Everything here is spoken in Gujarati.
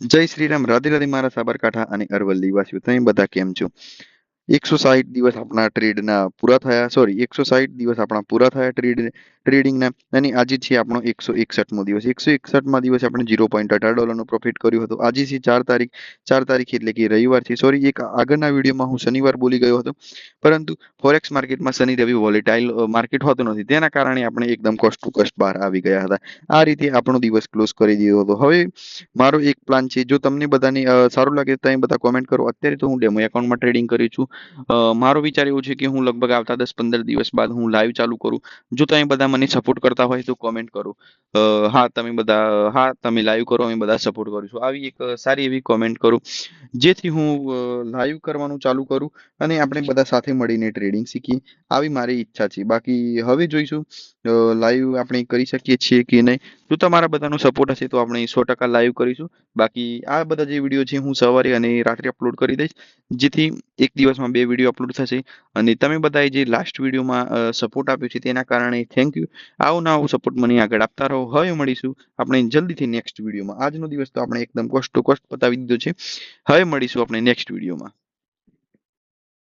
જય શ્રી રામ, રાધે રાધે મારા સાબરકાંઠા અને અરવલ્લી વાસીઓ. તમે બધા કેમ છો? 160 દિવસ આપણા ટ્રેડના પૂરા થયા, સોરી 160 દિવસ આપણા પૂરા થયા ટ્રેડિંગના, અને આજે છે આપણો 161મો દિવસ. 161માં દિવસે આપણે $0.18 પ્રોફિટ કર્યું હતું. આજે છે 4 તારીખ એટલે કે રવિવાર છે. સોરી, એક આગળના વિડીયોમાં હું શનિવાર બોલી ગયો હતો, પરંતુ ફોરેક્સ માર્કેટમાં શનિ રવિ વોલેટાઇલ માર્કેટ હોતું નથી, તેના કારણે આપણે એકદમ કોસ્ટ ટુ કોસ્ટ બહાર આવી ગયા હતા. આ રીતે આપણો દિવસ ક્લોઝ કરી દીધો હતો. હવે મારો એક પ્લાન છે, જો તમને બધાને સારું લાગે તો તમે બધા કોમેન્ટ કરો. અત્યારે તો હું ડેમો એકાઉન્ટમાં ટ્રેડિંગ કરી છું. મારો વિચાર એવો છે કે હું લગભગ આવતા 10-15 દિવસ બાદ હું લાઈવ ચાલુ કરું. જો તમે બધા મને સપોર્ટ કરતા હોય તો કોમેન્ટ કરો. હા તમે લાઈવ કરો, અમે બધા સપોર્ટ કરીશું. આવી એક સારી એવી કોમેન્ટ કરો, જેથી હું લાઈવ કરવાનું ચાલુ કરું અને આપણે બધા સાથે મળીને ટ્રેડિંગ શીખીએ. આવી મારી ઈચ્છા છે. બાકી હવે જોઈશું લાઈવ આપણે કરી શકીએ છીએ કે નહીં. જો તમારા બધાનો સપોર્ટ હશે તો આપણે 100% લાઈવ કરીશું. બાકી આ બધા જે વિડીયો છે હું સવારે અને રાત્રે અપલોડ કરી દઈશ, જેથી એક દિવસમાં 2 વિડીયો અપલોડ થશે. અને તમે બધાએ જે લાસ્ટ વિડીયોમાં સપોર્ટ આપ્યો છે તેના કારણે થેન્ક યુ. આવો સપોર્ટ મને આગળ આપતા રહો. હવે મળીશું આપણે જલ્દીથી નેક્સ્ટ વિડીયોમાં. આજનો દિવસ તો આપણે એકદમ કોસ્ટ ટુ કોસ્ટ પતાવી દીધો છે. હવે મળીશું આપણે નેક્સ્ટ વિડીયોમાં.